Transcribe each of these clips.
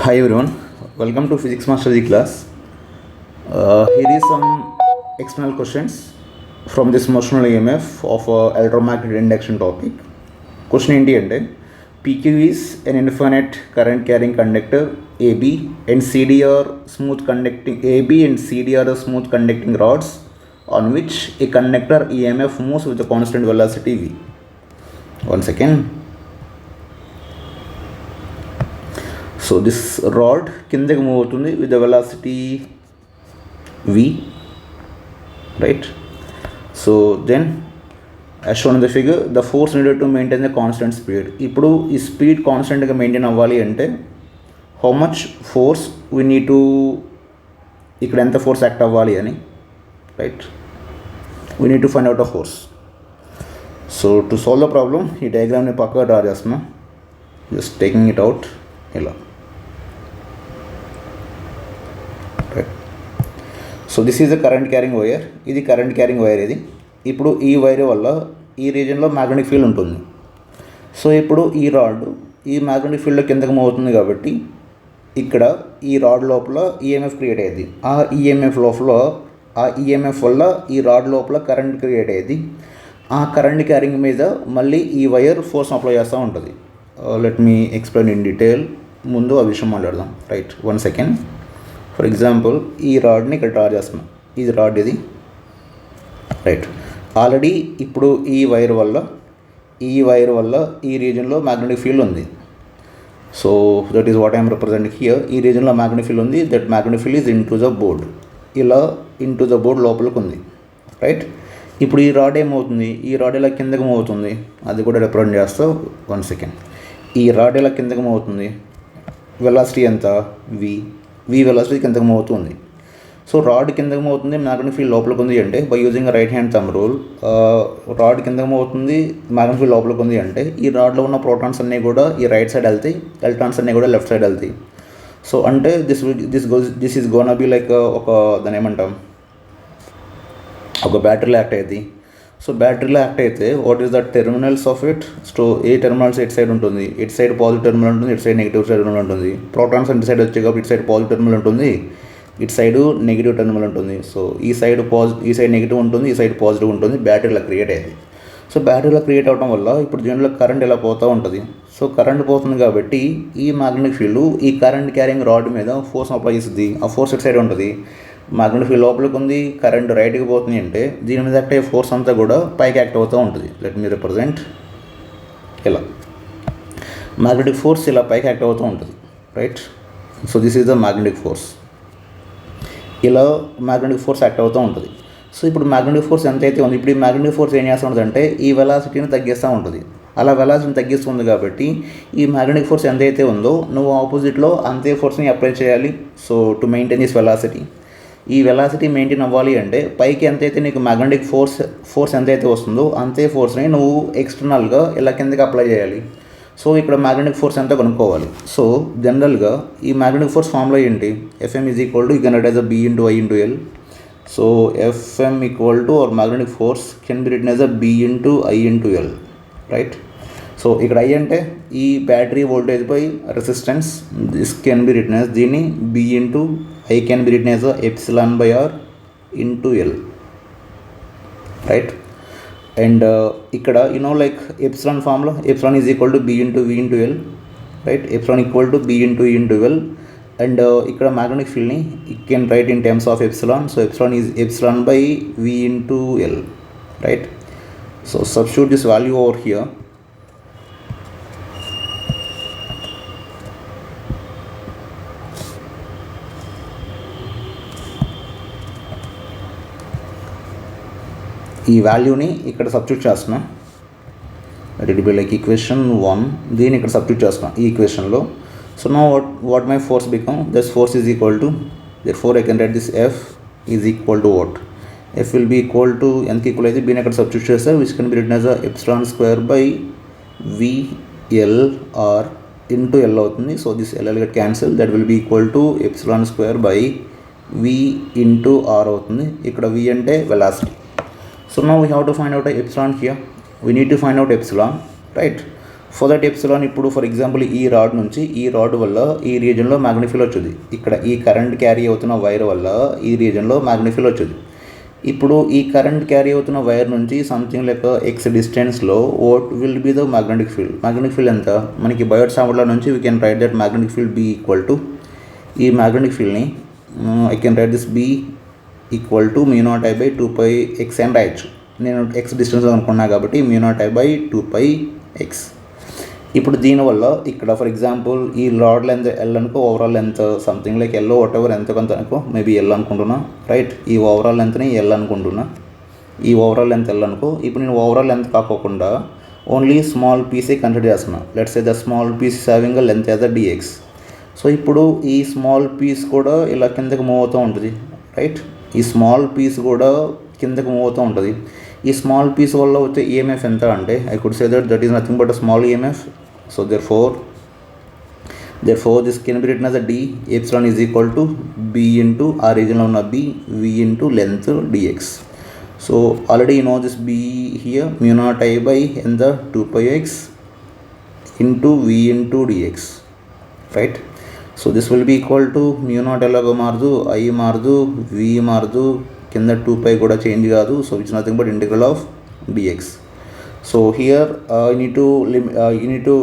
Hi everyone, welcome to Physics Mastery class. Here is some external questions from this Motional EMF of electromagnetic induction topic. Question ఏంటి అంటే PQ is an infinite current carrying conductor AB and CD are smooth conducting AB and CD are the smooth conducting rods on which a conductor EMF moves with a constant velocity V. One second. So this rod కిందకి move అవుతుంది with the velocity v, right? So then as shown in the figure, the force needed to maintain the constant speed. ఇప్పుడు ఈ speed కాన్స్టెంట్గా maintain అవ్వాలి అంటే how much force we need to, ఇక్కడ ఎంత force act అవ్వాలి అని, right? We need to find out a force. So to solve the problem ఈ డయాగ్రామ్ని పక్కగా డ్రా చేస్తున్నాం, జస్ట్ టేకింగ్ ఇట్ అవుట్ ఇలా. So this is the current carrying wire, ఇది current carrying wire. ఇది ఇప్పుడు ఈ వైర్ వల్ల ఈ రీజియన్లో మ్యాగ్నెటిక్ ఫీల్డ్ ఉంటుంది. సో ఇప్పుడు ఈ రాడ్ ఈ మ్యాగ్నెటిక్ ఫీల్డ్లో కిందకి మూవ్ అవుతుంది కాబట్టి ఇక్కడ ఈ రాడ్ లోపల ఈఎంఎఫ్ క్రియేట్ అయ్యేది. ఆ ఈఎంఎఫ్ వల్ల ఈ రాడ్ లోపల కరెంట్ క్రియేట్ అయ్యేది. ఆ కరెంట్ క్యారింగ్ మీద మళ్ళీ ఈ వైర్ ఫోర్స్ అప్లై చేస్తూ ఉంటుంది. Let me explain in detail. ముందు ఆ విషయం మాట్లాడదాం, రైట్? 1 సెకండ్. ఫర్ ఎగ్జాంపుల్ ఈ రాడ్ని ఇక్కడ డ్రా చేస్తున్నాం, ఇది రాడ్, ఇది రైట్. ఆల్రెడీ ఇప్పుడు ఈ వైర్ వల్ల ఈ రీజన్లో మ్యాగ్నెటిక్ ఫీల్డ్ ఉంది. So that is what I'm representing here. ఈ రీజన్లో మ్యాగ్నెటిక్ ఫీల్డ్ ఉంది. That magnetic field is in to the board, ఇలా ఇన్ టు ద బోర్డ్ లోపలికి ఉంది, రైట్? ఇప్పుడు ఈ రాడ్ ఏమవుతుంది, ఈ రాడ్ ఇలా కిందకి మూవ్ అవుతుంది, అది కూడా రిప్రజెంట్ చేస్తా. 1 సెకండ్. ఈ రాడ్ ఇలా కిందకి మూవ్ అవుతుంది, వెలాసిటీ ఎంత? వి వెలాసిటీ కిందకి మూవ్ అవుతుంది. సో రాడ్ కిందకి మూవ్ అవుతుంది, మ్యాగ్నెటిక్ ఫీల్డ్ లోపలికి ఉంది అంటే by using right hand thumb rule, rod కిందకి మూవ్ అవుతుంది, మ్యాగ్నెటిక్ ఫీల్డ్ లోపలికి ఉంది అంటే ఈ రాడ్లో ఉన్న ప్రోటాన్స్ అన్నీ కూడా ఈ రైట్ సైడ్ వెళ్తాయి, ఎలక్ట్రాన్స్ అన్నీ కూడా లెఫ్ట్ సైడ్ వెళ్తాయి. సో అంటే this is gonna be like ఒక, దాని ఏమంటాం, ఒక బ్యాటరీలో యాక్ట్ అయ్యింది. సో బ్యాటరీలో యాక్ట్ అయితే what is the terminals of it? ఏ టెర్మినల్స్ ఇటు సైడ్ ఉంటుంది, ఇటు సైడ్ పాజిటివ్ టెర్మినల్ ఉంటుంది, ఇటు సైడ్ నెగిటివ్ టెర్మినల్ ఉంటుంది. ప్రోటాన్స్ ఇటు సైడ్ వచ్చే కాబట్టి ఇటు సైడ్ పాజిటివ్ టెర్మినల్ ఉంటుంది, ఇటు సైడ్ నెగిటివ్ టెర్మినల్ ఉంటుంది. సో ఈ సైడ్ నెగిటివ్ ఉంటుంది, ఈ సైడ్ పాజిటివ్ ఉంటుంది. బ్యాటరీలో క్రియేట్ అయ్యేది. సో బ్యాటరీలో క్రియేట్ అవడం వల్ల ఇప్పుడు దీనిలో కరెంట్ ఇలా పోతూ ఉంటుంది. సో కరెంట్ పోతుంది కాబట్టి ఈ మ్యాగ్నెటిక్ ఫీల్డ్ ఈ కరెంట్ క్యారింగ్ రాడ్ మీద ఫోర్స్ అప్లై చేస్తుంది. ఆ ఫోర్స్ ఇటు సైడ్ ఉంటుంది, మ్యాగ్నెటిక్ ఫీల్డ్ లోపలికి ఉంది, కరెంట్ రైట్కి పోతుంది అంటే దీని మీద యాక్ట్ అయ్యే ఫోర్స్ అంతా కూడా పైకి యాక్ట్ అవుతూ ఉంటుంది. లెట్ మీ రిప్రజెంట్ ఇలా. మ్యాగ్నెటిక్ ఫోర్స్ ఇలా పైకి యాక్ట్ అవుతూ ఉంటుంది, right? So this is the magnetic force. ఇలా మ్యాగ్నెటిక్ ఫోర్స్ యాక్ట్ అవుతూ ఉంటుంది. సో ఇప్పుడు మ్యాగ్నెటిక్ ఫోర్స్ ఎంతైతే ఉంది, ఇప్పుడు ఈ మ్యాగ్నెటిక్ ఫోర్స్ ఏం చేస్తూ ఉంటుంది అంటే ఈ వెలాసిటీని తగ్గిస్తూ ఉంటుంది. అలా వెలాసిటీని తగ్గిస్తుంది కాబట్టి ఈ మ్యాగ్నెటిక్ ఫోర్స్ ఎంతైతే ఉందో నువ్వు ఆపోజిట్లో అంతే ఫోర్స్ని అప్లై చేయాలి. So to maintain this velocity, ఈ వెలాసిటీ మెయింటైన్ అవ్వాలి అంటే పైకి ఎంతైతే నీకు మ్యాగ్నెటిక్ ఫోర్స్ ఎంతైతే వస్తుందో అంతే ఫోర్స్ని నువ్వు ఎక్స్టర్నల్గా ఇలా కిందకి అప్లై చేయాలి. సో ఇక్కడ మ్యాగ్నెటిక్ ఫోర్స్ ఎంత కనుక్కోవాలి. సో జనరల్గా ఈ మ్యాగ్నెటిక్ ఫోర్స్ ఫార్ములా ఏంటి? FM is equal to, you can write as a B into I into L. So FM equal to or magnetic force can be written as a B into I into L, right? So ఇక్కడ I అంటే ఈ battery voltage by resistance, this can be written as, దీన్ని B into I can be written as epsilon by R into L, right? And ఇక్కడ like epsilon formula, epsilon is equal to B into V into L, right? Epsilon equal to B into E into L. And ఇక్కడ magnetic ఫీల్డ్ని it can write in terms of epsilon. So epsilon is epsilon by V into L, right? So substitute this value over here. ఈ వాల్యూని ఇక్కడ substitute చేస్తున్నాం. That it be like equation 1, దీన్ని ఇక్కడ substitute చేస్తున్నాం ఈ ఈక్వేషన్లో. So now what my force become, this force is equal to, therefore I can write this F is equal to what? F will be equal to, ఎంతకి equal అయితే బీని ఇక్కడ substitute చేస్తే which can be written as epsilon square by VLR into L అవుతుంది. So this L get cancel, that will be equal to epsilon square by V into R అవుతుంది. ఇక్కడ V అంటే velocity. So now we have to find out epsilon here. We need to find out epsilon, right? For that epsilon ఇప్పుడు for example ఈ rod నుంచి ఈ rod వల్ల ఈ రీజన్లో magnetic field వచ్చుద్ది. ఇక్కడ ఈ కరెంట్ క్యారీ అవుతున్న వైర్ వల్ల ఈ రీజన్లో మ్యాగ్నెటిక్ ఫీల్డ్ వచ్చుద్ది. ఇప్పుడు ఈ కరెంట్ క్యారీ అవుతున్న వైర్ నుంచి సంథింగ్ లైక్ ఎక్స్ డిస్టెన్స్లో what will be the magnetic field. Magnetic field ఎంత మనకి బయోట్ సావర్లా నుంచి we can write that magnetic field B equal to ఈ మ్యాగ్నెటిక్ ఫీల్డ్ని I can write this B equal to μ0I/2πx అని రాయొచ్చు. నేను ఎక్స్ డిస్టెన్స్ అనుకున్నా కాబట్టి μ0I/2πx. ఇప్పుడు దీనివల్ల ఇక్కడ ఫర్ ఎగ్జాంపుల్ ఈ రాడ్ లెంత్ ఎల్ అనుకో, overall length something like L whatever ఎంత కొంత అనుకో, మేబీ ఎల్ అనుకుంటున్నా రైట్. ఈ ఓవరాల్ లెంత్ని ఎల్ అనుకుంటున్నా, ఈ ఓవరాల్ లెంత్ ఎల్ అనుకో. ఇప్పుడు నేను ఓవరాల్ లెంత్ కాకోకుండా ఓన్లీ స్మాల్ పీసే కన్సిడర్ చేస్తున్నా. Let's say the small piece is having a length as a dx. So ఇప్పుడు ఈ స్మాల్ పీస్ కూడా ఇలా కిందకి మూవ్ అవుతూ ఉంటుంది రైట్. ఈ స్మాల్ పీస్ కూడా కిందకి మూవ్ అవుతూ ఉంటుంది. ఈ స్మాల్ పీస్ వల్ల వచ్చే ఈఎంఎఫ్ ఎంత అంటే I could say that is nothing but a small EMF. So therefore this can be written as a d epsilon is equal to b into our region of b v into length dx. So already you know this b here μ0I and the 2πx into v into dx, right? So this will be equal to μ0 ఎలాగో మారదు, I మారదు, v మారదు, కింద 2π కూడా change కాదు. So it's nothing but integral of dx. So here you need to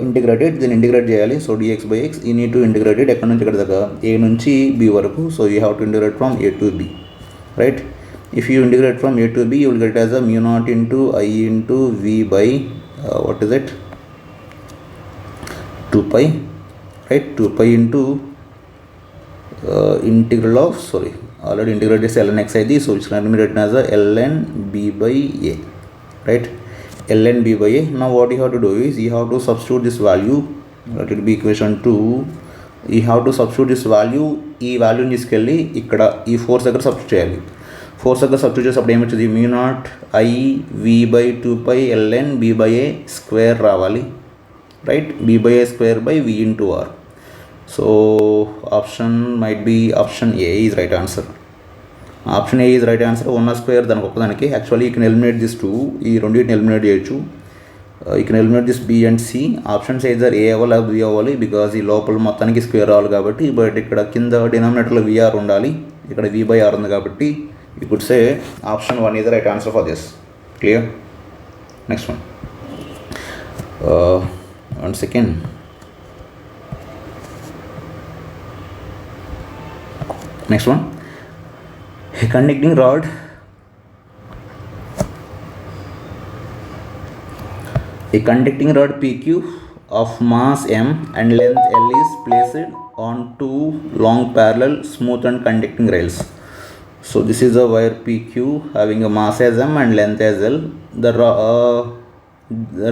integrate it, then integrate చేయాలి. So dx by x you need to integrate it ఎక్కడి నుంచి ఎక్కడి దాకా a నుంచి b వరకు. So you have to integrate from a to b, right? If you integrate from a to b you will get as a μ0 into I into v by what is it 2π, right? 2π into integral of already integrated is ln x ID. So it's going to be written as a ln b by a, right? ln b by a. Now what you have to do is you have to substitute this value, that will be equation 2. You have to substitute this value, ఈ వాల్యూని తీసుకెళ్ళి ఇక్కడ ఈ force దగ్గర substitute చేయాలి. Force దగ్గర substitute చేసేటప్పుడు ఏమొచ్చింది μ0 I v/2π ln b by a square రావాలి, right. b by a square by v into r. So option might be option A is right answer. Option A is right answer. 1² దానికి ఒక్కదానికి actually you can eliminate this 2, ఈ రెండింటిని eliminate చేయొచ్చు. You can eliminate this B and C. Options either A అవ్వాలి B అవ్వాలి, because ఈ లోపల మొత్తానికి స్క్వేర్ రావాలి కాబట్టి. బట్ ఇక్కడ కింద డినామినేటర్లో విఆర్ ఉండాలి, ఇక్కడ v/r ఉంది కాబట్టి you could say option 1 is right answer for this. Clear? Next one second. Next one, a conducting rod PQ of mass m and length L is placed on two long parallel smooth and conducting rails. So this is a wire PQ having a mass as m and length as L. The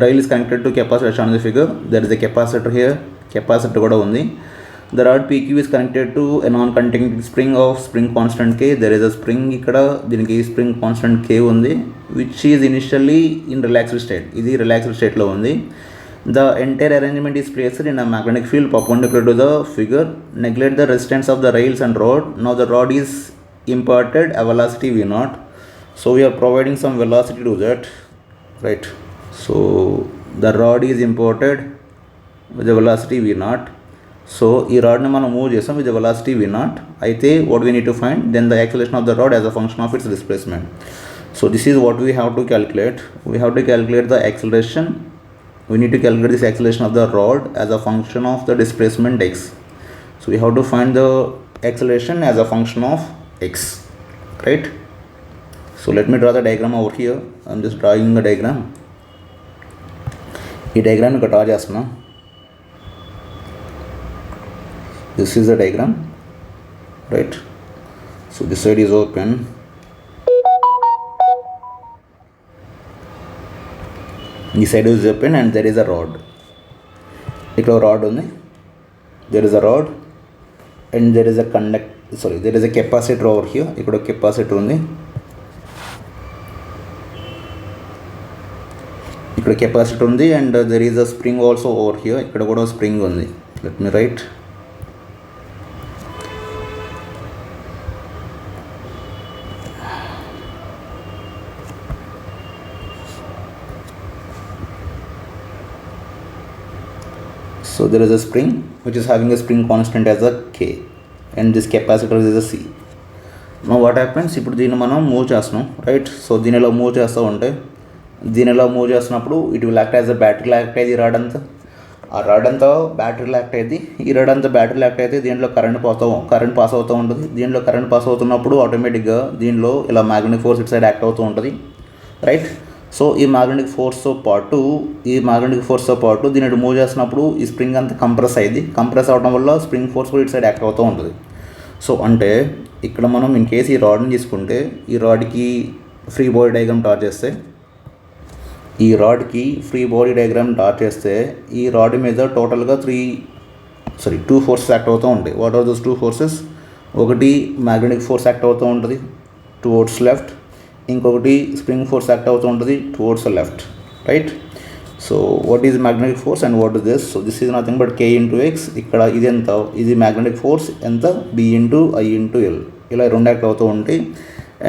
rail is connected to capacitor shown in the figure. There is a capacitor here, capacitor kuda undi. The rod PQ is connected to a non-conducting spring of spring constant K. There is a spring ikkada, దీనికి spring constant K ఉంది, which is initially in relaxed state. ఇది relaxed state లో ఉంది. The entire arrangement is placed in a magnetic field perpendicular to the figure. Neglect the resistance of the rails and rod. Now the rod is imparted a velocity v0. So we are providing some velocity to that, right? So the rod is imported with the velocity v0. So ఈ రాడ్ని మనం move చేస్తాం with velocity v0. అయితే what we need to find then the acceleration of the rod as a function of its displacement. So this is what we have to calculate. We have to calculate the acceleration. We need to calculate this acceleration of the rod as a function of the displacement x. So we have to find the acceleration as a function of x, right. So let me draw the diagram over here. I'm just drawing the diagram. ఈ diagram ఇక్కడ draw చేస్తున్నా. This is the diagram, right? So this side is open, this side is open and there is a rod. ఇక్కడ rod ఉంది, there is a rod and there is a there is a capacitor over here. ఇక్కడ ఒక capacitor ఉంది, ఇక్కడ capacitor ఉంది and there is a spring also over here. ఇక్కడ కూడా spring ఉంది. Let me write. So there is a spring which is having a spring constant as a K, and this capacitor is a C. Now what happens, ఇప్పుడు దీన్ని మనం move చేస్తున్నాం, right. So దీని ఇలా move చేస్తూ ఉంటే, దీని ఇలా మూవ్ చేస్తున్నప్పుడు it will act as a battery act అయ్యేది. రాడ్ అంతా ఆ రాడ్ అంతా బ్యాటరీలో యాక్ట్ అయ్యేది. ఈ రాడ్ అంతా బ్యాటరీలో యాక్ట్ అయితే దీంట్లో కరెంట్ పాస్ అవుతూ ఉంటుంది. దీంట్లో కరెంట్ పాస్ అవుతున్నప్పుడు ఆటోమేటిక్గా దీనిలో ఇలా మ్యాగ్నెటిక్ ఫోర్స్ ఇటు సైడ్ యాక్ట్ అవుతూ ఉంటుంది, రైట్. సో ఈ మ్యాగ్నెటిక్ ఫోర్స్తో పాటు దీన్ని మూవ్ చేస్తున్నప్పుడు ఈ స్ప్రింగ్ అంతా కంప్రెస్ అవ్వడం వల్ల స్ప్రింగ్ ఫోర్స్ కూడా ఇటు సైడ్ యాక్ట్ అవుతూ ఉంటుంది. సో అంటే ఇక్కడ మనం ఇన్ కేసు ఈ రాడ్ని తీసుకుంటే, ఈ రాడ్కి ఫ్రీ బాడీ డయాగ్రామ్ డ్రా చేస్తే, ఈ రాడ్ మీద టోటల్గా 2 ఫోర్సెస్ యాక్ట్ అవుతూ ఉంటాయి. What are those 2 forces? ఒకటి మ్యాగ్నెటిక్ ఫోర్స్ యాక్ట్ అవుతూ ఉంటుంది టువర్డ్స్ లెఫ్ట్, ఇంకొకటి స్ప్రింగ్ ఫోర్స్ యాక్ట్ అవుతూ ఉంటుంది towards left, right. So what is magnetic force and what is this? So this is nothing but K into x. ఇక్కడ ఇది ఎంత? ఇది మ్యాగ్నెటిక్ ఫోర్స్ ఎంత? B into I into L. ఇలా 2 act అవుతూ ఉంటాయి.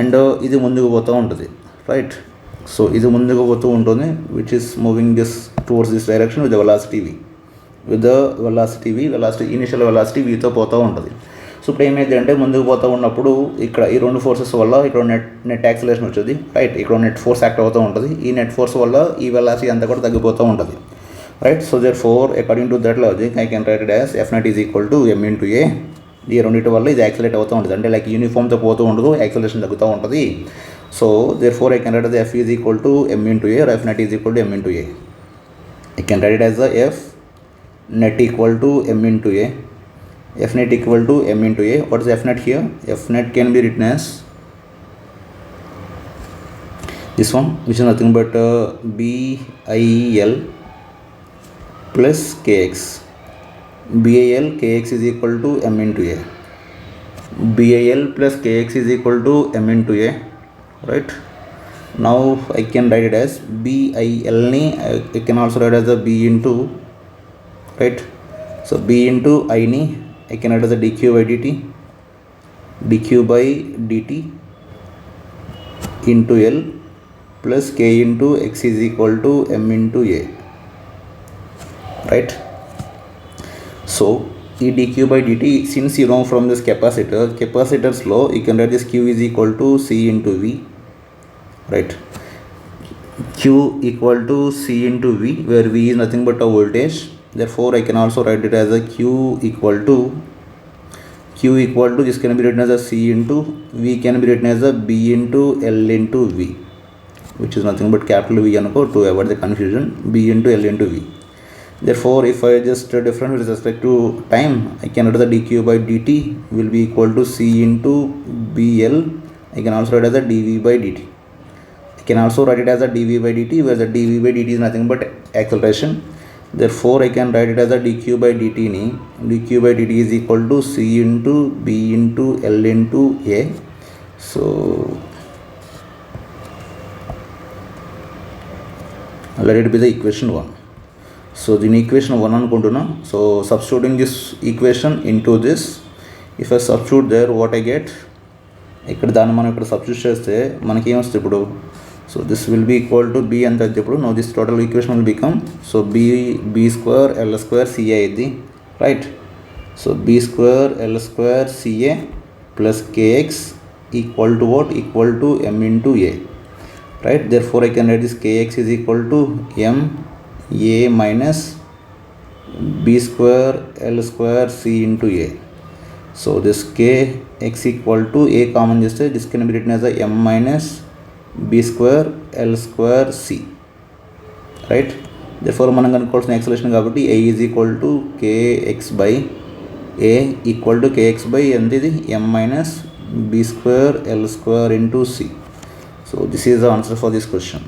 అండ్ ఇది ముందుకు పోతూ ఉంటుంది, రైట్. సో ఇది ముందుకు పోతూ ఉంటుంది, which is moving this towards this direction with velocity initial velocity Vతో పోతూ ఉంటుంది. సో ఇప్పుడు ఏమైంది అంటే, ముందుకు పోతూ ఉన్నప్పుడు ఇక్కడ ఈ 2 ఫోర్సెస్ వల్ల ఇక్కడ నెట్ యాక్సిలరేషన్ వచ్చింది, రైట్. ఇక్కడ నెట్ ఫోర్స్ యాక్ట్ అవుతూ ఉంటుంది. ఈ నెట్ ఫోర్స్ వల్ల ఈ వెలాసిటీ అంతా కూడా తగ్గిపోతూ ఉంటుంది, right. So therefore according to that logic I can right it as F naught is equal to M into A. ఈ రెండింటి వల్ల ఇది యాక్సిలేట్ అవుతూ ఉంటుంది, అంటే లైక్ యూనిఫామ్తో పోతూ ఉండదు, యాక్సిలేషన్ తగ్గుతూ ఉంటుంది. So therefore I can write as F is equal to M into A, or F net is equal to M into A. I can write it as F net equal to M into A. F net equal to M into A. What is F net here? F net can be written as this one, which is nothing but BIL plus KX. BIL KX is equal to M into A. BIL plus KX is equal to M into A, right. Now I can write it as BIL ni I can also write as a B into, right. So B into I ni I can write as a dq by dt into L plus K into X is equal to M into A, right. So ఈ dq by dt, since you know from this capacitor's law, you can write this Q is equal to C into V, right. Q equal to C into V, where V is nothing but a voltage. Therefore I can also write it as a Q equal to this can be written as a C into V, can be written as a B into L into V, which is nothing but capital V anko, to avoid the confusion, B into L into V. Therefore if I just different with respect to time, I can write the dq by dt will be equal to C into BL. I can also write as a dV by dt. I can also write it as a dV by dt, where the dV by dt is nothing but acceleration. Therefore I can write it as a dq by dt ni dq by dt is equal to C into B into L into A. So let it be the equation 1. So the equation 1 అనుకుంటున్నా. So substituting this equation into this, if I substitute there, what I get, ఇక్కడ దాన్ని మనం ఇక్కడ substitute చేస్తే మనకి ఏమొస్తుంది ఇప్పుడు? So this will be equal to B అంత ఇప్పుడు. No this total equation will become, so B square L square CA అయింది, right. So B square L square CA plus KX equal to what? Equal to M into A, right. Therefore I can write this KX is equal to M A minus B square L square C into A. So this KX equal to A common just this can be written as a M minus B square L square C, right. Therefore మనం కనుక్కోవాల్సిన acceleration కాబట్టి A is equal to KX by A equal to KX by ఎంత ఇది? M minus B square L square into C. So this is the answer for this question.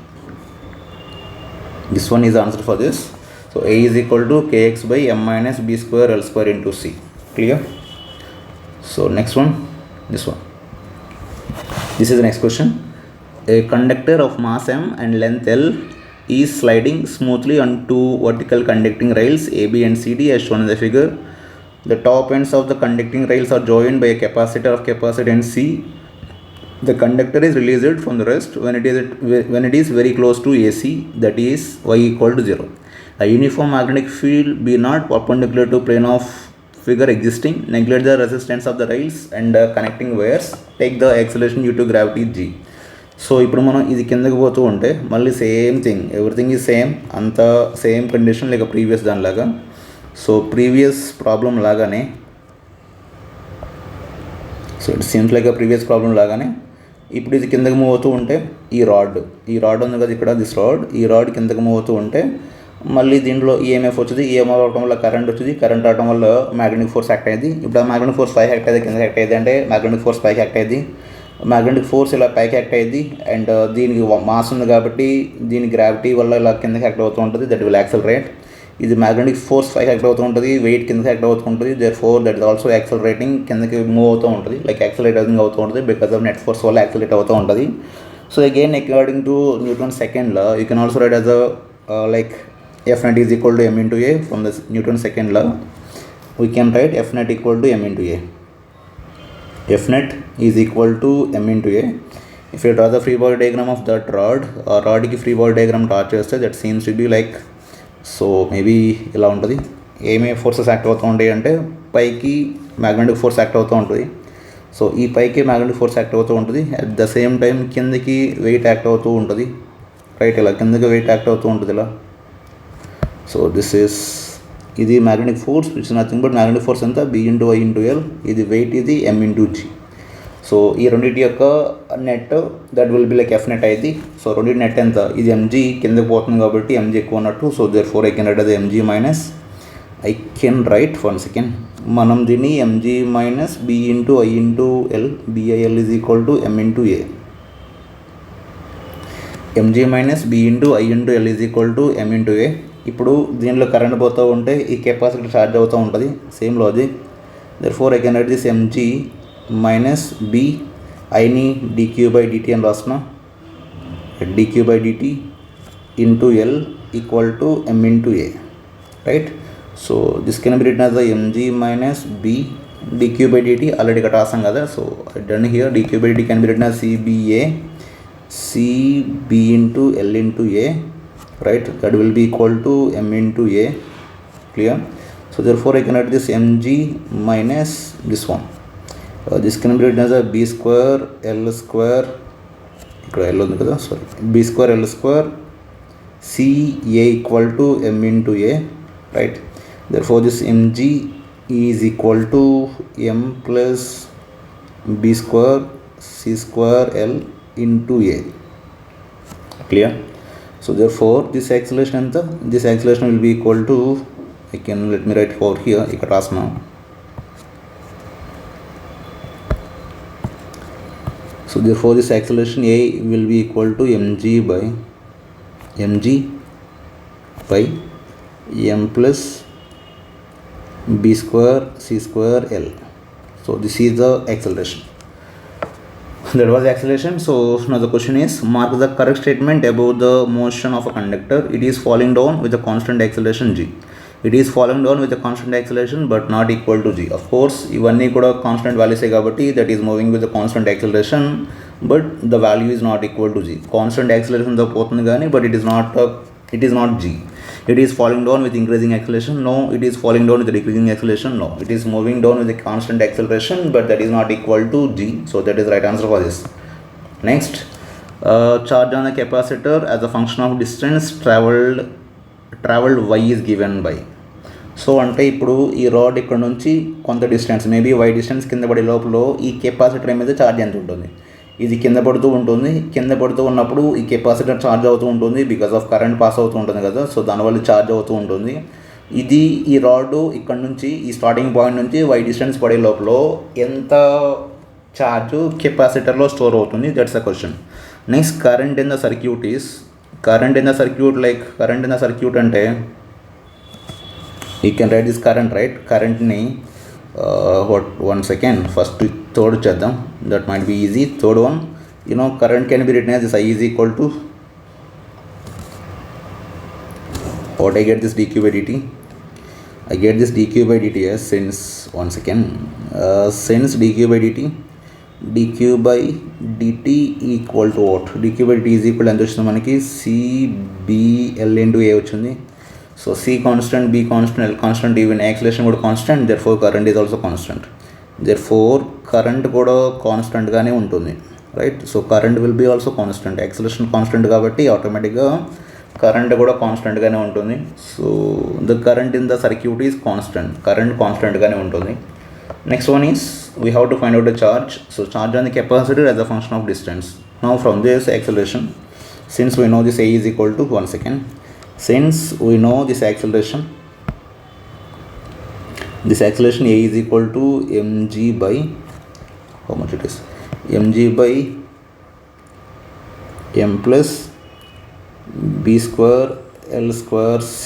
This one is the answer for this. So A is equal to KX by M minus B square L square into C. Clear? So next one, this one. This is the next question. A conductor of mass M and length L is sliding smoothly on 2 vertical conducting rails AB and CD as shown in the figure. The top ends of the conducting rails are joined by a capacitor of capacitance C. The conductor is released from the rest when it is very close to AC, that is y equal to 0. A uniform magnetic field be not perpendicular to plane of figure existing, neglect the resistance of the rails and connecting wires, take the acceleration due to gravity g. So ఇప్పుడు మనం ఇది కిందకి పోతూ ఉంటే మళ్ళీ same thing, everything is same, అంత same condition లేక previous దానిలాగా. సో ప్రీవియస్ ప్రాబ్లం లాగానే, so it seems like previous problem లాగానే ఇప్పుడు ఇది కిందకి మూవ్ అవుతూ ఉంటే ఈ రాడ్ ఉంది కదా ఇక్కడ, దిస్ రాడ్, ఈ రాడ్ కిందకి మూవ్ అవుతూ ఉంటే మళ్ళీ దీంట్లో ఈఎంఎఫ్ వచ్చింది, ఈఎంఎఫ్ అవడం వల్ల కరెంట్ వచ్చింది, కరెంట్ అవడం వల్ల మ్యాగ్నెటిక్ ఫోర్స్ యాక్ట్ అయ్యింది. ఇప్పుడు ఆ మ్యాగ్నెటిక్ ఫోర్స్ పైకి యాక్ట్ అయ్యింది, కిందకి యాక్ట్ అయ్యింది అంటే మ్యాగ్నెటిక్ ఫోర్స్ పైకి యాక్ట్ అయ్యింది, మ్యాగ్నెటిక్ ఫోర్స్ ఇలా పైకి యాక్ట్ అయ్యింది అండ్ దీనికి మాస్ ఉంది కాబట్టి దీని గ్రావిటీ వల్ల ఇలా కిందకి యాక్ట్ అవుతూ ఉంటుంది, దట్ విల్ యాక్సలరేట్. ఇది మ్యాగ్నెటిక్ ఫోర్స్ పైకి యాక్ట్ అవుతూ ఉంటుంది, వెయిట్ కిందకి యాక్ట్ అవుతూ ఉంటుంది, therefore that is also accelerating, కిందకి మూవ్ అవుతూ ఉంటుంది, లైక్ యాక్సలరేటింగ్ అవుతూ ఉంటుంది బికాస్ ఆఫ్ నెట్ ఫోర్స్ వల్ల యాక్సలరేట్ అవుతూ ఉంటుంది. So again according to Newton second law you can also write as a like F net is equal to m into a. From the Newton's second law we can write F net equal to m into a. F net is equal to m into a. If you draw the free body diagram of that rod ki free body diagram draw cheste, that seems to be like so, maybe ఇలా ఉంటుంది. ఏమే forces act అవుతూ ఉంటాయి అంటే పైకి magnetic force act అవుతూ ఉంటుంది, so ఈ పైకి మ్యాగ్నెటిక్ ఫోర్స్ యాక్ట్ అవుతూ ఉంటుంది, అట్ ద సేమ్ టైం కిందకి వెయిట్ యాక్ట్ అవుతూ ఉంటుంది, రైట్, ఇలా కిందకి వెయిట్ యాక్ట్ అవుతూ ఉంటుంది ఇలా. సో దిస్ ఈస్, ఇది magnetic force which is nothing but magnetic force ఎంత b into i into l, ఇది వెయిట్, ఇది m ఇంటూ g. సో ఈ రెండింటి యొక్క net that will be like F net అయింది. సో రెండింటి నెట్ ఎంత, ఇది mg కిందకి పోతుంది కాబట్టి mg ఎక్కువ ఉన్నట్టు, so therefore I can write అది mg minus, I can write 1 second, మనం దీన్ని mg minus b into i into l, bil is equal to m into a, mg minus b into i into l is equal to m into a. ఇప్పుడు దీనిలో current పోతూ ఉంటే ఈ capacitor charge అవుతూ ఉంటుంది, same logic, therefore I can write this mg minus b, ఐని dq by dt అని రాసిన, dq by dt into l equal to m into a, right. So this can be written as mg minus b dq by dt, already ఇక్కడ రాసాం కదా, so done here dq by dt can be written as cb into l into a, right, that will be equal to m into a, clear. So therefore I can write this mg minus this one, this can be written as a b square l square, ikkada l undi kada, sorry, b square l square c a equal to m into a, right. Therefore this mg is equal to m plus b square c square l into a, clear. So therefore this acceleration will be equal to, I can, let me write over here, ikkada rasna. So therefore this acceleration a will be equal to mg by m plus b square c square l. So this is the acceleration. That was the acceleration. So now the question is, mark the correct statement about the motion of a conductor. It is falling down with a constant acceleration g. It is falling down with a constant acceleration but not equal to g. Of course ఇవన్నీ కూడా constant వాల్యూసే కాబట్టి that is moving with a constant acceleration but the value is not equal to g. Constant acceleration తో పోతుంది కానీ but it is not g. It is falling down with increasing acceleration, no. It is falling down with decreasing acceleration, no. It is moving down with a constant acceleration but that is not equal to g. So that is the right answer for this. Next, charge on the capacitor as a function of distance traveled y is given by. So అంటే ఇప్పుడు ఈ rod ఇక్కడ నుంచి కొంత distance, maybe y distance కింద పడే లోపల ఈ కెపాసిటర్ మీద ఛార్జ్ ఎంత ఉంటుంది, ఇది కింద పడుతూ ఉంటుంది, కింద పడుతూ ఉన్నప్పుడు ఈ కెపాసిటర్ ఛార్జ్ అవుతూ ఉంటుంది బికాస్ ఆఫ్ కరెంట్ పాస్ అవుతూ ఉంటుంది కదా, సో దానివల్ల ఛార్జ్ అవుతూ ఉంటుంది. ఇది ఈ రాడ్ ఇక్కడ నుంచి ఈ స్టార్టింగ్ పాయింట్ నుంచి y డిస్టెన్స్ పడే లోపల ఎంత ఛార్జ్ కెపాసిటర్లో స్టోర్ అవుతుంది, that's the question. Next, current in the circuit is, current in the circuit అంటే you can write this current, right. Current ni what, 1 second, first third cheddam, that might be easy. Third one, you know, current can be written as this, I is equal to what, I get this dq by dt, I get this dq by dt as since 1 second, since dq by dt equal to what, dq by dt is equal to ఎంత వచ్చింది మనకి, cbl into a వచ్చింది. So C constant, B constant, L constant, even acceleration కూడా constant, therefore current is also constant. Therefore current కూడా constant గానే ఉంటుంది, right. So current will be also constant, acceleration constant కాబట్టి ఆటోమేటిక్గా కరెంట్ కూడా కాన్స్టెంట్గానే ఉంటుంది. So the current in the circuit is constant, current కాన్స్టెంట్గానే ఉంటుంది. Next one is we have to find out the charge. So charge on the capacitor as a function of distance. Now from this acceleration, since we know this A is equal to, one second, since we know this acceleration A is equal to mg by, how much it is, mg by m plus b square l square c.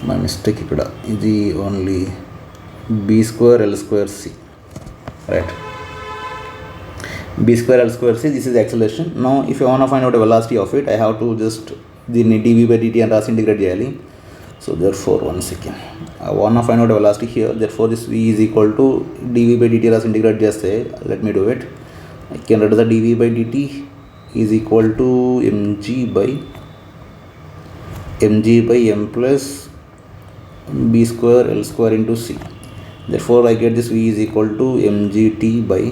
My mistake ikkada, idi only b square l square c, right. B square L square C, this is acceleration. Now if I want to find out the velocity of it, I have to just దీన్ని dv by dt and రాసి integrate చేయాలి. So therefore, one second, I want to find out the velocity here. Therefore this v is equal to dv by dt రాసి integrate చేస్తే, let me do it. I can write the dv by dt is equal to mg by m plus b square L square into c. Therefore I get this v is equal to mgt by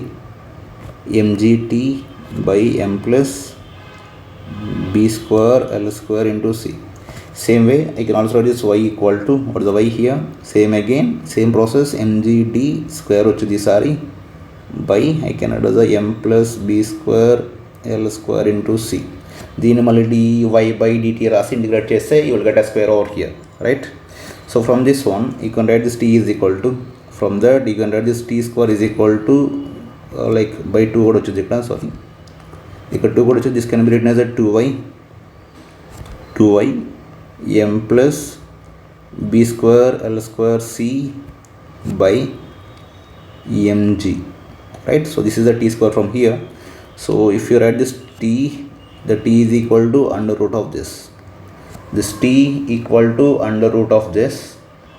m plus b square L square into c. Same way I can also write this y equal to, what is the y here, same again, same process, mgd square వచ్చి sorry by, I can write as a m plus b square L square into c. దీన్ని మళ్ళీ dy by dt రాసి integrate చేస్తే you will get a square over here, right. So from this one you can write this t is equal to, from that you can write this t square is equal to like by 2 కూడా వచ్చింది ఇక్కడ, sorry ఇక్కడ 2 కూడా వచ్చింది. This can be written as 2y m plus b square L square c by mg, right. So this is the t square from here. So if you write this t, the t is equal to under root of this t equal to under root of this.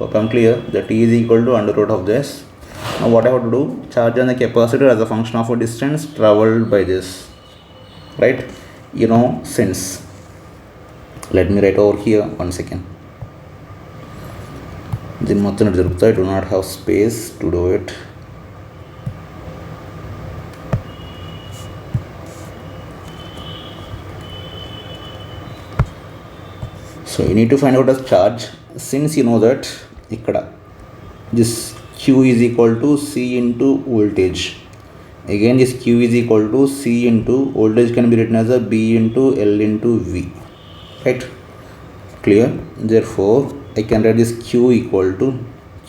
Hope I'm clear. The t is equal to under root of this. Now what I have to do, charge on the capacitor as a function of a distance traveled by this, right. Since, let me write over here, one second. Then I do not have space to do it. So you need to find out the charge. Since you know that ikkada this q is equal to c into voltage, again this q is equal to c into voltage can be written as a b into l into v, right. Clear. Therefore I can write this q equal to,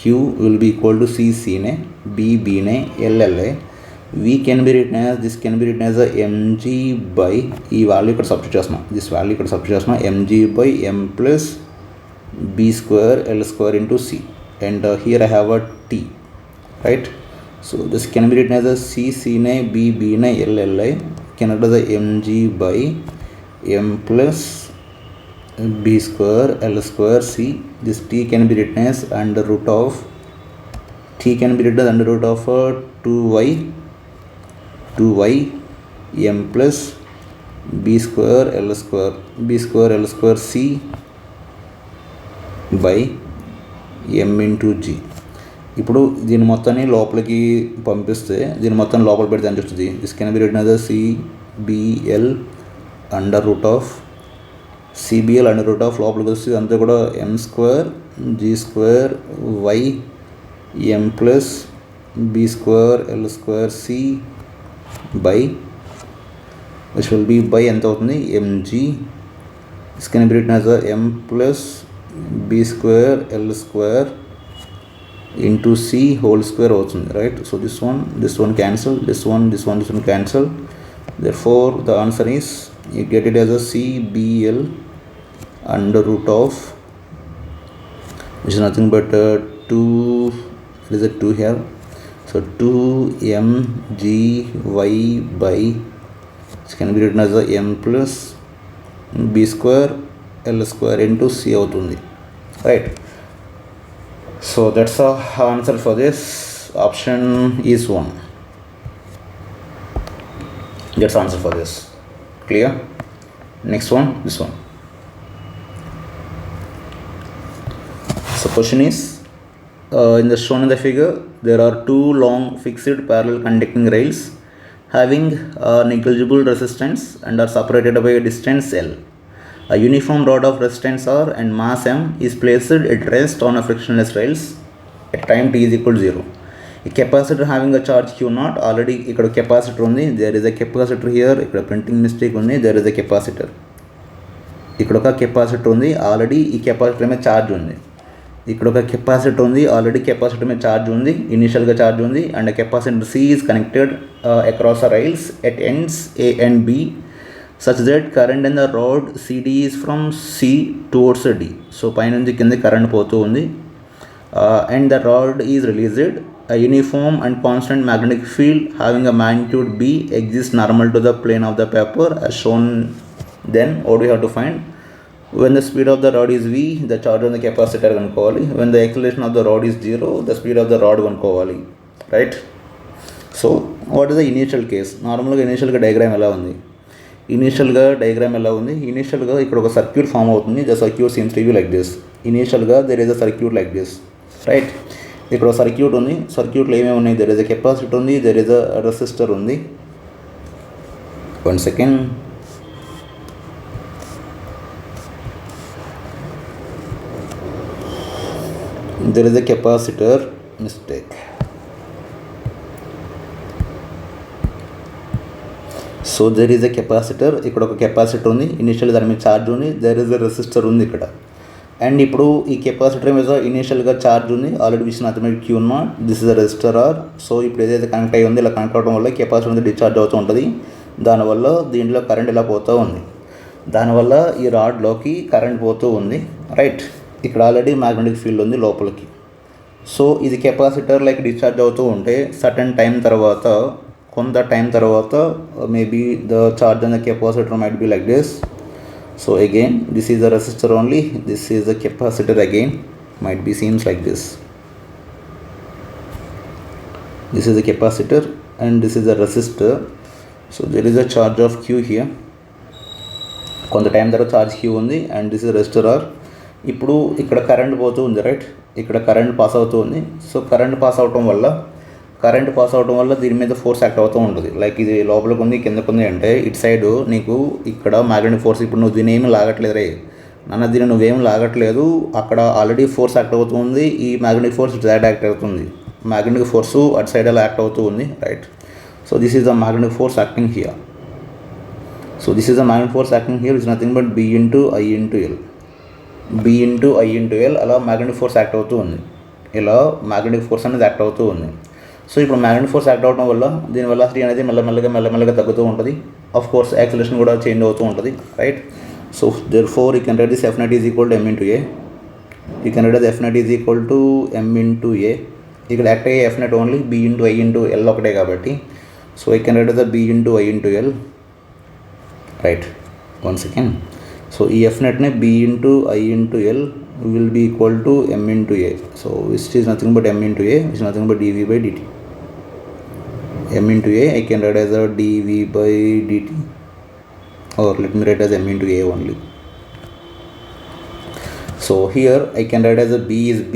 q will be equal to c c ne, b b ne, l l a, v can be written as, this can be written as a mg by, ఈ value ఇక్కడ substitute చేస్తున్నాం, this value ఇక్కడ substitute చేస్తున్నాం, mg by m plus b square L square into c, and here I have a t, right. So this can be written as a c c ne, b b ne, l l I can write as a mg by m plus b square L square c. This t can be written as under root of, t can be written as under root of 2y m plus b square L square c by m into g. ఇప్పుడు దీని మొత్తాన్ని లోపలికి పంపిస్తే, దీని మొత్తం లోపల పెడితే ఎంత వస్తుంది, this can be written as cbl under root of, cbl under root of లోపలికి వస్తుంది అంతా కూడా m square g square y m plus b square L square c by, which will be by ఎంత అవుతుంది mg, this can be written as m plus b square L square into c whole square అవుతుంది, right. So this one cancel, this one cancel. Therefore the answer is, you get it as a cbl under root of, which is nothing but 2, it is a 2 here, so 2mgy by, it can be written as a m plus b square L square into c అవుతుంది, right. So that's the answer for this. Option is 1. That's the answer for this. Clear? Next one, this one. So question is, shown in the figure, there are two long fixed parallel conducting rails having negligible resistance and are separated by a distance L. A uniform rod of resistance R and mass M is placed at rest on a frictionless rails at time t is equal to 0. A capacitor having a charge Q naught, already ikkada capacitor undi, there is a capacitor here, ikkada printing mistake undi, there is a capacitor. ఇక్కడ ఒక capacitor ఉంది, already ఈ capacitor మీద charge ఉంది. ఇక్కడ ఒక capacitor ఉంది, already capacitor మీద ఛార్జ్ ఉంది, ఇనిషియల్గా ఛార్జ్ ఉంది, and capacitor C is connected across the rails at ends A and B such that current in the rod CD is from C towards D. So పైనుంచి కింద current పోతూ ఉంది, and the rod is released. A uniform and constant magnetic field having a magnitude B exists normal to the plane of the paper as shown. Then what do we have to find? When the speed of the rod is V, the charge on the capacitor కనుక్కోవాలి. When the acceleration of the rod is 0, the speed of the rod కనుక్కోవాలి, right? So what is the initial case? నార్మల్గా ఇనిషియల్గా diagram ఎలా ఉంది? ఇనిషియల్గా ఇక్కడ ఒక circuit form అవుతుంది. The circuit seems to be like this. ఇనిషియల్గా there is a circuit like this, right? ఇక్కడ సర్క్యూట్ ఉంది. సర్క్యూట్లో ఏమేమి ఉన్నాయి? దెర్ ఈజ్ అ కెపాసిటర్ ఉంది, దెర్ ఈజ్ అ రెసిస్టర్ ఉంది. 1 second. There is a capacitor, mistake. So there is a capacitor, ఇక్కడ ఒక కెపాసిటర్ ఉంది, ఇనిషియల్ దాని మీద ఛార్జ్ ఉంది, దెర్ ఈజ్ ఎ రెసిస్టర్ ఉంది ఇక్కడ. అండ్ ఇప్పుడు ఈ కెపాసిటర్ మీద ఇనిషియల్గా ఛార్జ్ ఉంది, ఆల్రెడీ విషయం అతను Q not, this is a resistor R. So ఇప్పుడు ఏదైతే కనెక్ట్ అయ్యి ఉంది, ఇలా కనెక్ట్ అవ్వడం వల్ల కెపాసిటర్ మీద డిశ్చార్జ్ అవుతూ ఉంటుంది. దానివల్ల దీంట్లో కరెంట్ ఇలా పోతూ ఉంది, దానివల్ల ఈ రాడ్లోకి కరెంట్ పోతూ ఉంది, రైట్? ఇక్కడ ఆల్రెడీ మ్యాగ్నెటిక్ ఫీల్డ్ ఉంది లోపలికి. సో ఇది కెపాసిటర్ లైక్ డిశ్చార్జ్ అవుతూ ఉంటే సర్టన్ టైం తర్వాత, కొంత టైం తర్వాత, maybe the charge on the capacitor might be like this. So again this is the resistor only, this is the capacitor again, might be seems like this. This is the capacitor and this is the resistor. So there is a charge of Q here. కొంత time తర్వాత charge Q ఉంది, and this is resistor are. ఇప్పుడు ఇక్కడ current పోతూ ఉంది, right? ఇక్కడ current pass అవుతూ ఉంది. సో కరెంట్ పాస్ అవటం వల్ల దీని మీద ఫోర్స్ యాక్ట్ అవుతూ ఉంటుంది. లైక్ ఇది లోపలికి ఉంది, కిందకు ఉంది అంటే ఇటు సైడ్ నీకు ఇక్కడ మ్యాగ్నెటిక్ ఫోర్స్, ఇప్పుడు నువ్వు దీని ఏమి లాగట్లేదు రే నాన్న, దీన్ని నువ్వేం లాగట్లేదు, అక్కడ ఆల్రెడీ ఫోర్స్ యాక్ట్ అవుతుంది. ఈ మ్యాగ్నెటిక్ ఫోర్స్ ఇటు సైడ్ యాక్ట్ అవుతుంది, మ్యాగ్నెటిక్ ఫోర్స్ అటు సైడ్ అలా యాక్ట్ అవుతూ ఉంది, right? So this is the magnetic force acting here. So this is the magnetic force acting here, which is nothing but B into I into L. B into I into L అలా magnetic force act అవుతూ ఉంది, ఇలా magnetic force అనేది act అవుతూ ఉంది. So ఇప్పుడు magnetic force act అవడం వల్ల దీని వెలాసిటీ అనేది మెల్లమెల్లగా తగ్గుతూ ఉంటుంది. ఆఫ్ కోర్స్ యాక్సిలరేషన్ కూడా చేంజ్ అవుతూ ఉంటుంది, right? So therefore you can write this F net is equal to M into A. You can write the F net is equal to M into A. ఇక్కడ act అయ్యే F net only B into I into L ఒకటే కాబట్టి, so I can write the B into I into L. Right, 1 second. So E F net ne B into I into L will be equal to M into A. So which is nothing but M into A, which is nothing but dV by dt. M into A I can write as a dV by dt, or let me write as M into A only. So here I can write as a B is B,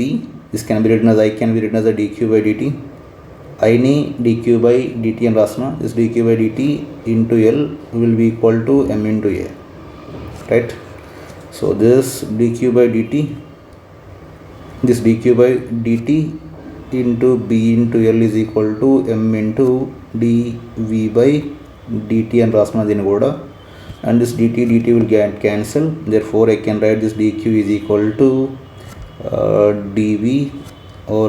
this can be written as I can be written as a dq by dt. I ni dq by dt and rasna, this dq by dt into L will be equal to M into A, right? So this dq by dt into B into L is equal to M into dV by dt and rasna dini kuda, and this dt will get cancel. Therefore I can write this dq is equal to dV or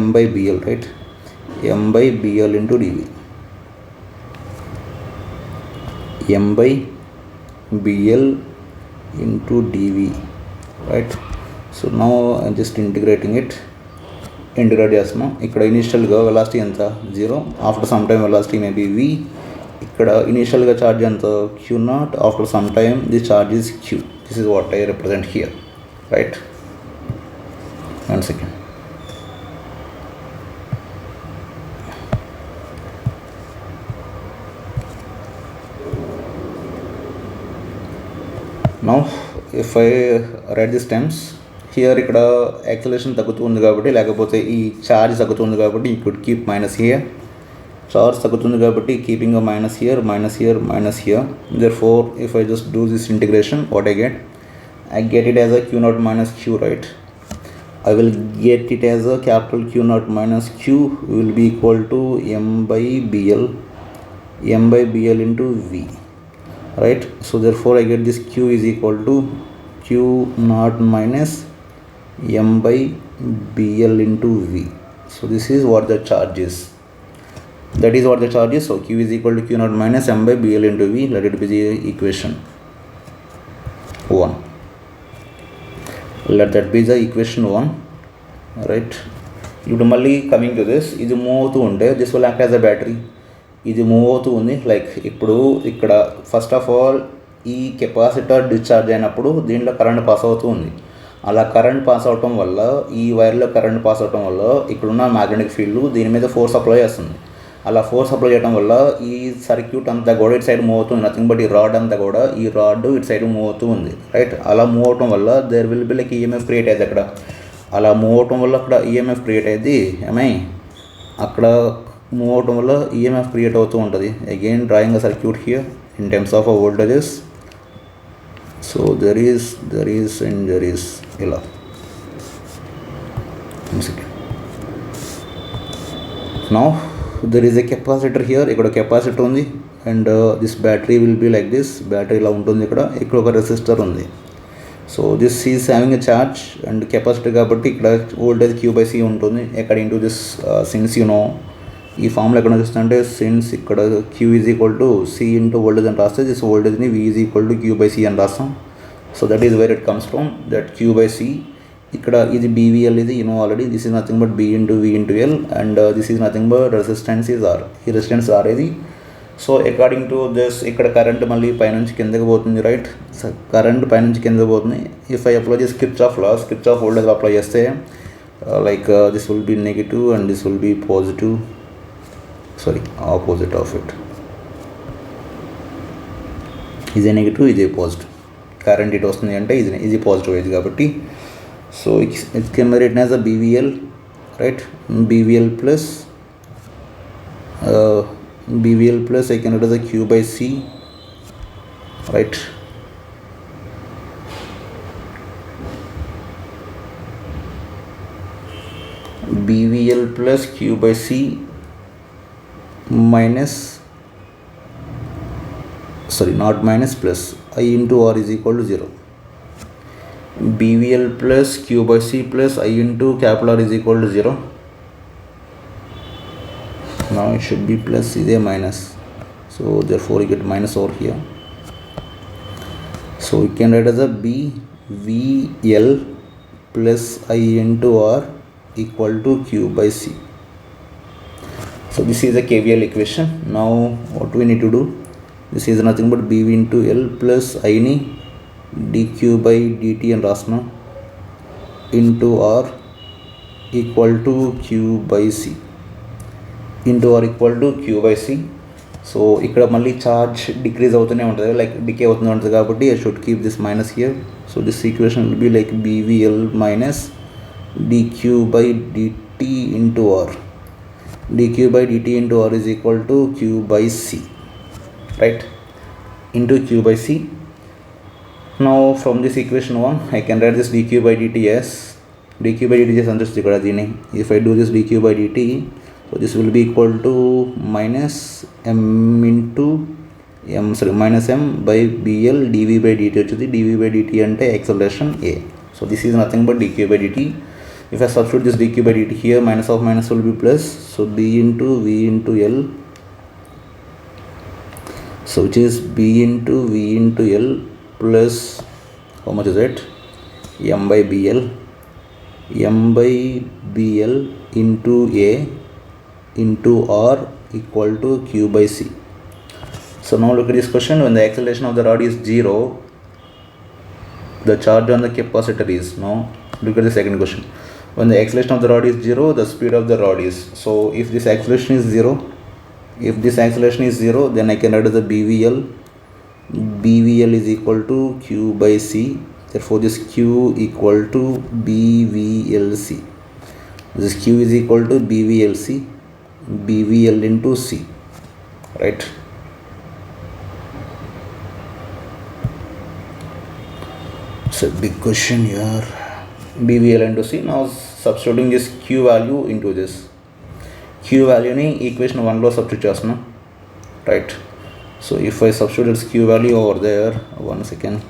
M by BL, right? M by BL into dV. M by BL into dV, right? So now I'm just integrating it. Integrate చేస్తున్నాం. ఇక్కడ ఇనిషియల్గా velocity ఎంత? 0. After some time velocity maybe V. ఇక్కడ ఇనిషియల్గా charge ఎంత? Q naught. After some time this charge is Q. This is what I represent here, right? 1 second. Now if I write these terms here, ఇక్కడ acceleration తగ్గుతుంది కాబట్టి, లేకపోతే ఈ charge తగ్గుతుంది కాబట్టి you could keep minus here. Charge తగ్గుతుంది కాబట్టి keeping a minus here, minus here, minus here. Therefore if I just do this integration, what I get it as a q naught minus q, right? I will get it as a capital Q naught minus q will be equal to m by bl into v, right? So therefore I get this q is equal to q naught minus m by bl into v. So this is what the charge is. That is what the charge is. So q is equal to q naught minus m by bl into v. Let it be the equation 1. Let that be the equation 1, right? ఇప్పుడు మళ్ళీ coming to this, ఇది move అవుతూ ఉంటే this will act as a battery. ఇది move అవుతూ ఉంది, like ఇప్పుడు ఇక్కడ ఫస్ట్ ఆఫ్ ఆల్ ఈ కెపాసిటర్ డిశ్చార్జ్ అయినప్పుడు దీంట్లో కరెంట్ పాస్ అవుతూ ఉంది. అలా కరెంట్ పాస్ అవటం వల్ల, ఈ వైర్లో కరెంట్ పాస్ అవటం వల్ల ఇక్కడున్న మ్యాగ్నెటిక్ ఫీల్డ్ దీని మీద ఫోర్స్ అప్లై చేస్తుంది. అలా ఫోర్స్ అప్లై చేయడం వల్ల ఈ సర్క్యూట్ అంతా కూడా ఇటు సైడ్ మూవ్ అవుతుంది. నథింగ్ బట్ ఈ రాడ్ అంతా కూడా, ఈ రాడ్ ఇటు సైడ్ మూవ్ అవుతూ ఉంది, రైట్? అలా మూవ్ అవటం వల్ల there will be like EMF create అయ్యేది అక్కడ. అలా మూవ్ అవటం వల్ల అక్కడ ఈఎంఎఫ్ క్రియేట్ అయ్యేది. అక్కడ మూవ్ అవటం వల్ల ఈఎంఎఫ్ క్రియేట్ అవుతూ ఉంటుంది. Again drawing a circuit here in terms of voltages. So there is ఇలా. Now there is a capacitor here. ఇక్కడ కెపాసిటర్ ఉంది and this battery will be like this. Battery ఇలా ఉంటుంది. ఇక్కడ ఒక రెసిస్టర్ ఉంది. So this is having a charge and capacitor కాబట్టి ఇక్కడ వోల్టేజ్ q/c ఉంటుంది. అకార్డింగ్ టు దిస్ సిన్స్ ఈ ఫార్ములా ఎక్కడ చూస్తుంటే, సిన్స్ ఇక్కడ q is equal to c into voltage అని రాస్తే దిస్ వోల్టేజ్ని v is equal to q/c అని రాస్తాం. So that is where it comes from, that q/c. ఇక్కడ ఇది BVL, ఇది already. This is nothing but B into V into L and this is nothing but resistance is R. ఈ resistance R ఇది. So according to this ఇక్కడ current మళ్ళీ పైనుంచి కిందకి పోతుంది, రైట్? కరెంట్ పైనుంచి కిందకి పోతుంది. ఇఫ్ ఐ అప్లై చేసి కిర్చాఫ్ వోల్టేజ్ అప్లై చేస్తే like this will be negative and this will be positive, opposite of it. ఇదే నెగిటివ్, ఇదే పాజిటివ్. కరెంట్ ఇటు వస్తుంది అంటే ఇది పాజిటివ్ ఇది కాబట్టి. So it can be written as a BVL, right? BVL plus I can write as a q/c, right? BVL plus q/c minus, not minus, plus I into R is equal to 0. BVL plus q/c plus I into capital R is equal to 0. Now it should be plus, is a minus. So therefore you get minus over here. So we can write as a BVL plus I into R equal to q/c. So this is a KVL equation. Now what we need to do? This is nothing but BV into L plus I ni dq by dt అని రాసిన into R equal to q/c into R equal to q/c. So ఇక్కడ మళ్ళీ charge decrease అవుతూనే ఉంటుంది, like decay అవుతూనే ఉంటుంది కాబట్టి I should keep this minus here. So this equation will be like BVL minus dq by dt into r. dq by dt into r is equal to q/c, right? Into q/c. Now from this equation 1 I can write this dq by dt as just ikkada dini. If I do this dq by dt, so this will be equal to minus m by bl dv by dt వచ్చేది. dv by dt అంటే acceleration a. So this is nothing but dq by dt. If I substitute this dq by dt here, minus of minus will be plus. So b into v into l, so which is b into v into l plus how much is it? m by bl into a into r equal to q/c. So now look at this question. When the acceleration of the rod is 0, the charge on the capacitor is, now look at the second question. When the acceleration of the rod is 0, the speed of the rod is. So if this acceleration is 0, then I can write as a BVL BVL is equal to Q by C. Therefore, this Q equal to BVLC. This Q is equal to BVLC, BVL into C, right? It's a big question here. BVL into C. Now substituting this Q value into this. Q value ni equation 1 lo substitute chestunna, right? So if I substitute its Q value over there, 1 second.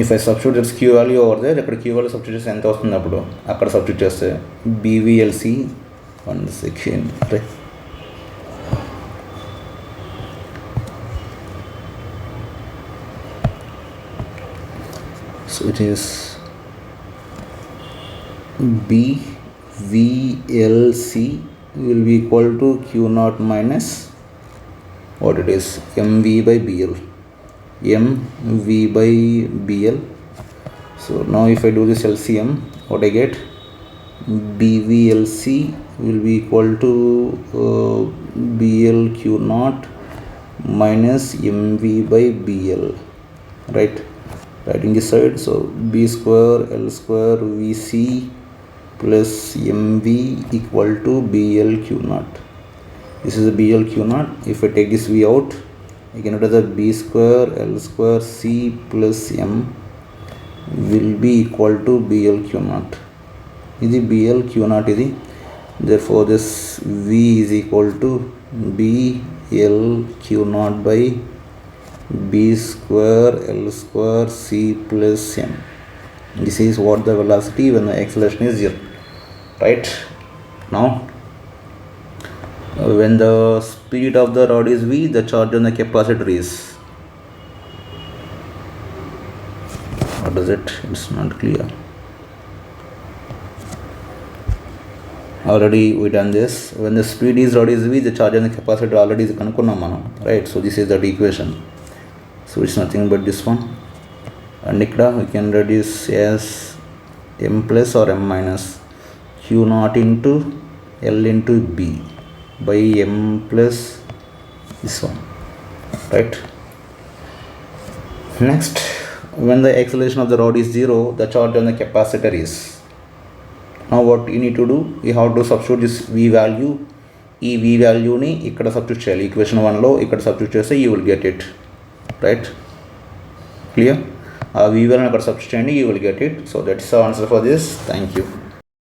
If I substitute its Q value over there, ఇక్కడ Q value substitute చేస్తే ఎంత వస్తుంది అప్పుడు అక్కడ substitute చేస్తే BVLC 1 second, right? So it is BVLC will be equal to Q0 minus what it is, MV by BL. MV by BL. So now if I do this LCM, what I get, BVLC will be equal to BL Q0 minus MV by BL, right? Writing this side, so B square L square VC plus MV equal to BL Q0. This is a BL Q0. If I take this V out, I can get the B square L square C plus M will be equal to BL Q0. This is BL Q0 is. Therefore, this V is equal to BL Q0 by B square L square C plus M. This is what the velocity when the acceleration is 0, right? Now, when the speed of the rod is V, the charge on the capacitor is, what is it? It's not clear. Already we done this. When the speed is rod is V, the charge on the capacitor already is kanukunnam manam, right? So this is that equation. So it's nothing but this one, and ikkada we can reduce as M plus or M minus Q0 into L into B by M plus this one, right? Next, when the acceleration of the rod is 0, the charge on the capacitor is. Now what you need to do, you have to substitute this V value. ఈ V వాల్యూని ఇక్కడ substitute చేయాలి. Equation 1లో ఇక్కడ substitute చేస్తే you will get it, right? Clear? ఆ V వాల్యూని అక్కడ substitute చేయండి, you will get it. So that's the answer for this. Thank you.